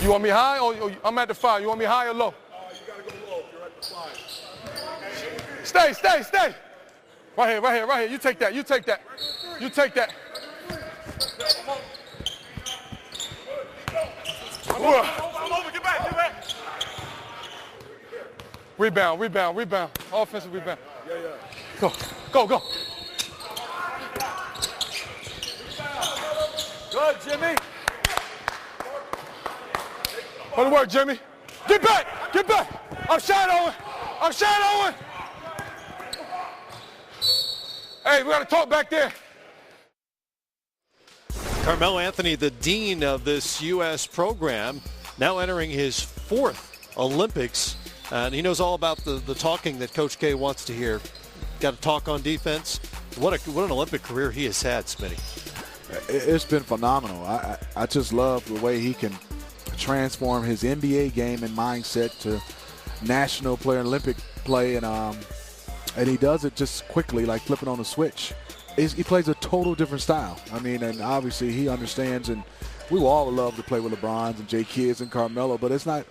You want me high or I'm at the 5? You want me high or low? You got to go low if you're at the 5. Stay. Right here. You take that. You take that. I'm over. Get back. Rebound. Offensive rebound. Yeah. Go. Good, Jimmy. Go to work, Jimmy. Get back. I'm shadowing. Hey, we got to talk back there. Carmelo Anthony, the dean of this U.S. program, now entering his 4th Olympics. And he knows all about the talking that Coach K wants to hear. Got to talk on defense. What an Olympic career he has had, Smitty. It's been phenomenal. I just love the way he can transform his NBA game and mindset to national player, Olympic play, and he does it just quickly, like flipping on a switch. He plays a total different style. I mean, and obviously he understands, and we will all love to play with LeBrons and J. Kids and Carmelo, but it's not,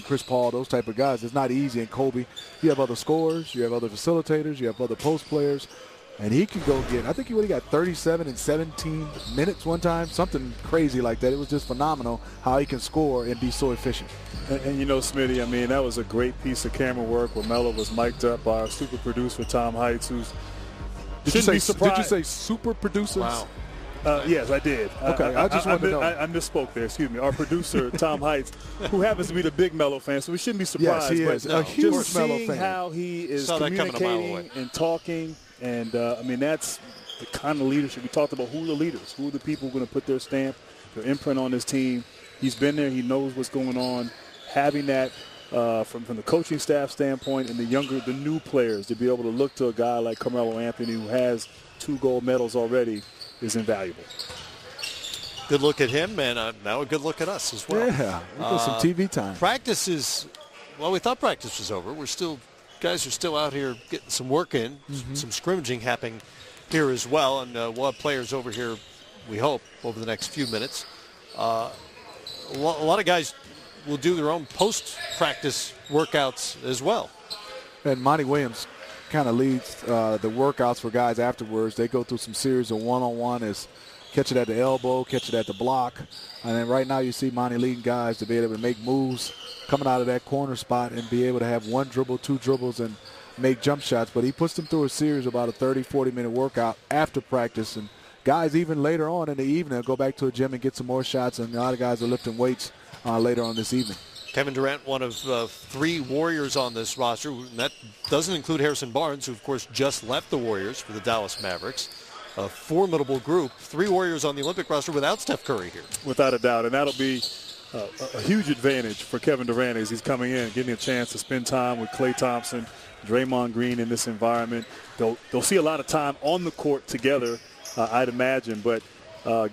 Chris Paul, those type of guys, it's not easy. And Kobe, you have other scorers, you have other facilitators, you have other post players, and he can go get, I think he got 37 in 17 minutes one time, something crazy like that. It was just phenomenal how he can score and be so efficient. And you know, Smitty, that was a great piece of camera work where Melo was mic'd up by our super producer, Tom Heights, who's Did you say super producers? Wow. Yes, I did. Okay, I just wanted to know. I misspoke there. Excuse me. Our producer, Tom Heights, who happens to be the big Melo fan, so we shouldn't be surprised. Yes, he is. A huge Melo fan. How he is Saw that coming a mile away. communicating and talking, and that's the kind of leadership. We talked about who are the leaders, who are the people who are going to put their stamp, their imprint on this team. He's been there. He knows what's going on. Having that from the coaching staff standpoint and the new players to be able to look to a guy like Carmelo Anthony who has 2 gold medals already is invaluable. Good look at him, and now a good look at us as well. Yeah, we got some TV time. Practice is, we thought practice was over. Guys are still out here getting some work in, some scrimmaging happening here as well, and we'll have players over here, we hope, over the next few minutes. A lot of guys will do their own post-practice workouts as well. And Monty Williams kind of leads the workouts for guys afterwards. They go through some series of one-on-one as catch it at the elbow, catch it at the block. And then right now you see Monty leading guys to be able to make moves coming out of that corner spot and be able to have 1 dribble, 2 dribbles, and make jump shots. But he puts them through a series of about a 30, 40-minute workout after practice. And guys, even later on in the evening, go back to a gym and get some more shots. And a lot of guys are lifting weights later on this evening. Kevin Durant, one of 3 Warriors on this roster. And that doesn't include Harrison Barnes, who, of course, just left the Warriors for the Dallas Mavericks. A formidable group. 3 Warriors on the Olympic roster without Steph Curry here. Without a doubt. And that'll be a huge advantage for Kevin Durant as he's coming in, getting a chance to spend time with Klay Thompson, Draymond Green in this environment. They'll see a lot of time on the court together, I'd imagine. But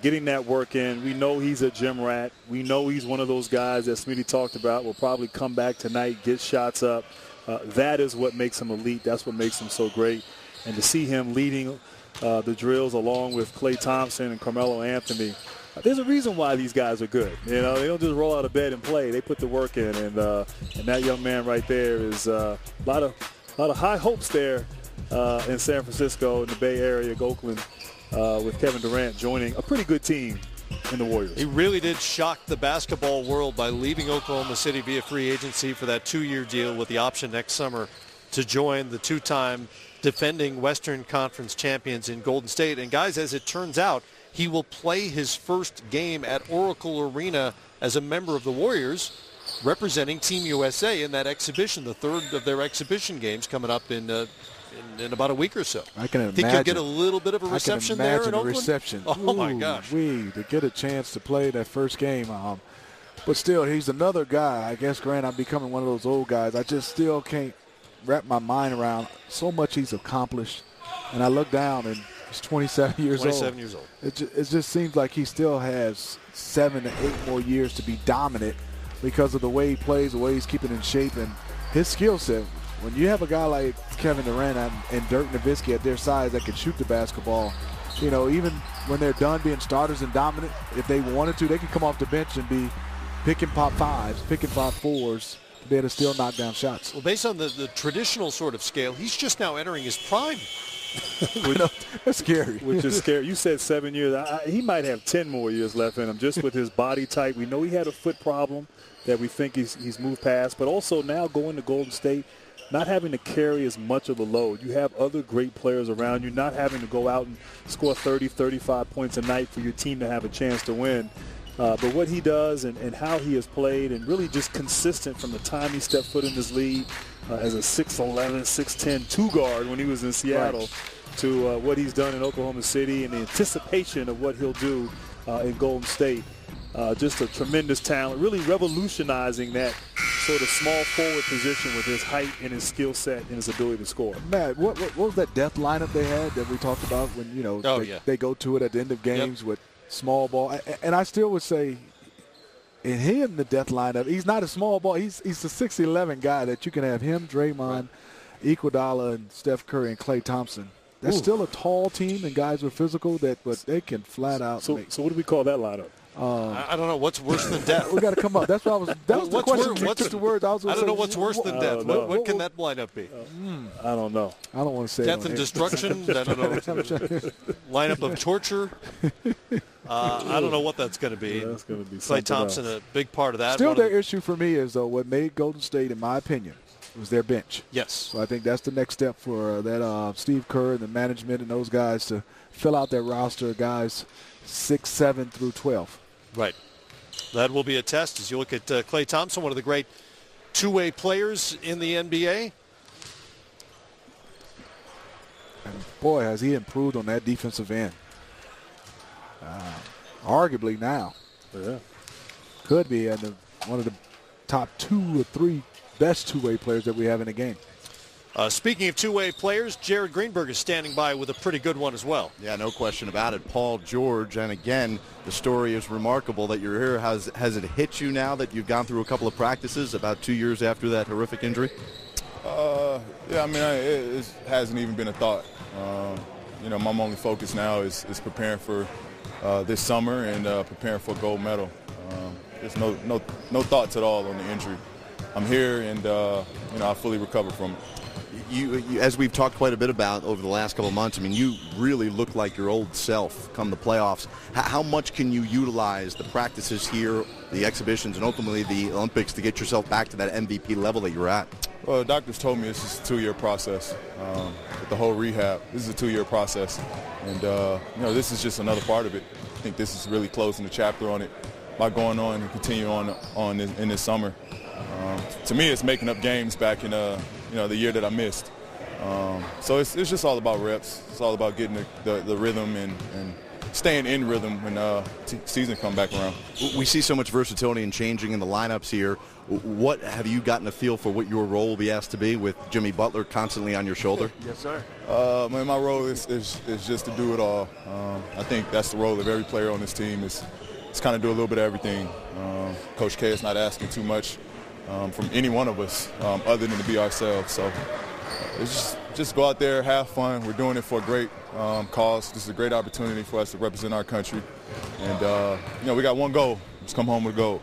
getting that work in, we know he's a gym rat. We know he's one of those guys that Smitty talked about will probably come back tonight, get shots up. That is what makes him elite. That's what makes him so great. And to see him leading the drills along with Klay Thompson and Carmelo Anthony, there's a reason why these guys are good. They don't just roll out of bed and play. They put the work in, and that young man right there is a lot of high hopes there in San Francisco, in the Bay Area, Oakland, with Kevin Durant joining a pretty good team in the Warriors. He really did shock the basketball world by leaving Oklahoma City via free agency for that 2-year deal with the option next summer to join the 2-time defending Western Conference champions in Golden State. And guys, as it turns out, he will play his first game at Oracle Arena as a member of the Warriors, representing Team USA in that exhibition, the 3rd of their exhibition games coming up in about a week or so. I can imagine. Think you'll get a little bit of a reception there in Oakland? Reception. Oh, my gosh. To get a chance to play that first game. But still, he's another guy. I guess, Grant, I'm becoming one of those old guys. I just still can't wrap my mind around so much he's accomplished. And I look down, and he's 27 years old. 27 years old. It just seems like he still has 7 to 8 more years to be dominant because of the way he plays, the way he's keeping in shape, and his skill set. When you have a guy like Kevin Durant and Dirk Nowitzki at their size that can shoot the basketball, even when they're done being starters and dominant, if they wanted to, they could come off the bench and be pick and pop fives, pick and pop fours, to be able to still knock down shots. Well, based on the traditional sort of scale, he's just now entering his prime. That's scary. Which is scary. You said 7 years. He might have 10 more years left in him just with his body type. We know he had a foot problem that we think he's moved past, but also now going to Golden State, not having to carry as much of a load. You have other great players around you, not having to go out and score 30, 35 points a night for your team to have a chance to win. But what he does and how he has played and really just consistent from the time he stepped foot in this league as a 6'11", 6'10", two-guard when he was in Seattle to what he's done in Oklahoma City and the anticipation of what he'll do in Golden State. Just a tremendous talent, really revolutionizing that sort of small forward position with his height and his skill set and his ability to score. Matt, what was that death lineup they had that we talked about when, they go to it at the end of games with small ball? And I still would say in him, the death lineup, he's not a small ball. He's a 6'11" guy that you can have him, Draymond, Iguodala, and Steph Curry, and Klay Thompson. That's still a tall team and guys with physical but they can flat out. So what do we call that lineup? I don't know. What's worse than death? We got to come up. That's what I was. That was the question. What's the word I was going to say? I don't know what's worse than death. What can that lineup be? I don't know. I don't want to say death and destruction. I don't know. Lineup of torture. I don't know what that's going to be. Yeah, that's going to be Klay Thompson, a big part of that. Still, their issue for me is though what made Golden State, in my opinion, was their bench. Yes. So I think that's the next step for that Steve Kerr and the management and those guys to fill out their roster of guys 6, 7 through 12. Right. That will be a test as you look at Klay Thompson, one of the great two-way players in the NBA. And boy, has he improved on that defensive end. Arguably now. Yeah. Could be one of the top 2 or 3 best two-way players that we have in the game. Speaking of two-way players, Jared Greenberg is standing by with a pretty good one as well. Yeah, no question about it. Paul George, and again, the story is remarkable that you're here. Has it hit you now that you've gone through a couple of practices about 2 years after that horrific injury? Yeah, I mean, it hasn't even been a thought. My only focus now is preparing for this summer and preparing for a gold medal. There's no thoughts at all on the injury. I'm here, and I fully recovered from it. You, as we've talked quite a bit about over the last couple of months, I mean, you really look like your old self come the playoffs. How much can you utilize the practices here, the exhibitions, and ultimately the Olympics to get yourself back to that MVP level that you're at? Well, the doctors told me this is a 2-year process. With the whole rehab, this is a 2-year process. And, this is just another part of it. I think this is really closing the chapter on it by going on and continuing on in this summer. To me, it's making up games back in the year that I missed. So it's just all about reps. It's all about getting the rhythm and staying in rhythm when season come back around. We see so much versatility and changing in the lineups here. What have you gotten a feel for what your role will be asked to be with Jimmy Butler constantly on your shoulder? Yes, sir. My role is just to do it all. I think that's the role of every player on this team is kind of do a little bit of everything. Coach K is not asking too much from any one of us other than to be ourselves. So it's just go out there, have fun. We're doing it for a great cause. This is a great opportunity for us to represent our country. And, we got one goal. Just come home with a goal.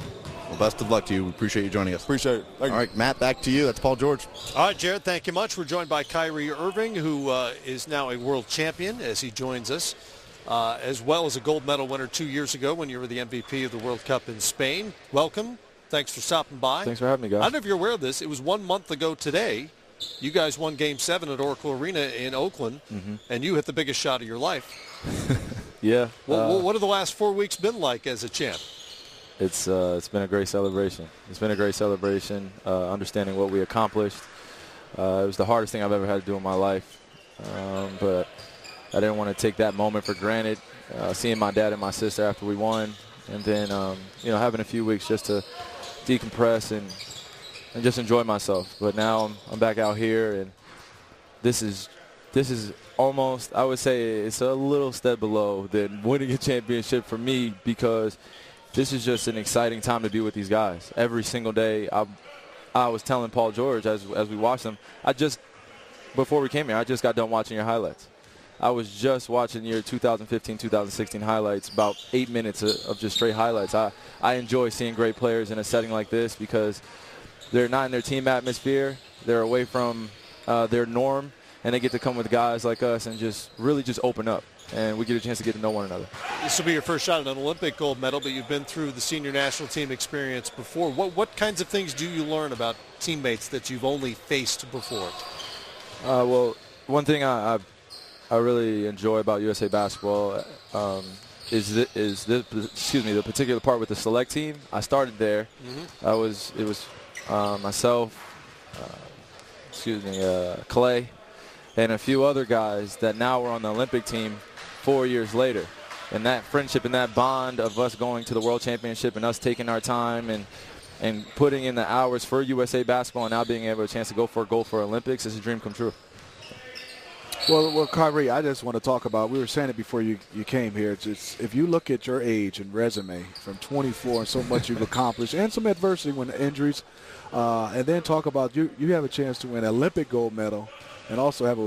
Well, best of luck to you. We appreciate you joining us. Appreciate it. Thank you. All right, Matt, back to you. That's Paul George. All right, Jared, thank you much. We're joined by Kyrie Irving, who is now a world champion as he joins us, as well as a gold medal winner 2 years ago when you were the MVP of the World Cup in Spain. Welcome. Thanks for stopping by. Thanks for having me, guys. I don't know if you're aware of this. It was 1 month ago today. You guys won Game 7 at Oracle Arena in Oakland, and you hit the biggest shot of your life. Yeah. What have the last 4 weeks been like as a champ? It's been a great celebration. It's been a great celebration, understanding what we accomplished. It was the hardest thing I've ever had to do in my life, but I didn't want to take that moment for granted. Seeing my dad and my sister after we won, and then having a few weeks just to decompress and just enjoy myself. But now I'm back out here, and this is almost, I would say it's a little step below than winning a championship for me, because this is just an exciting time to be with these guys. Every single day, I was telling Paul George as we watched them, before we came here, I just got done watching your highlights. I was just watching year 2015, 2016 highlights, about 8 minutes of just straight highlights. I enjoy seeing great players in a setting like this because they're not in their team atmosphere. They're away from their norm, and they get to come with guys like us and just really just open up. And we get a chance to get to know one another. This will be your first shot at an Olympic gold medal, but you've been through the senior national team experience before. What kinds of things do you learn about teammates that you've only faced before? Well, one thing I really enjoy about USA basketball is the particular part with the select team. I started there. It was myself, Clay, and a few other guys that now are on the Olympic team 4 years later. And that friendship and that bond of us going to the World Championship and us taking our time and putting in the hours for USA basketball and now being able to chance to go for a gold for Olympics is a dream come true. Well, Kyrie, I just want to talk about, we were saying it before you came here, just if you look at your age and resume from 24 and so much you've accomplished and some adversity when injuries, and then talk about you have a chance to win an Olympic gold medal and also have a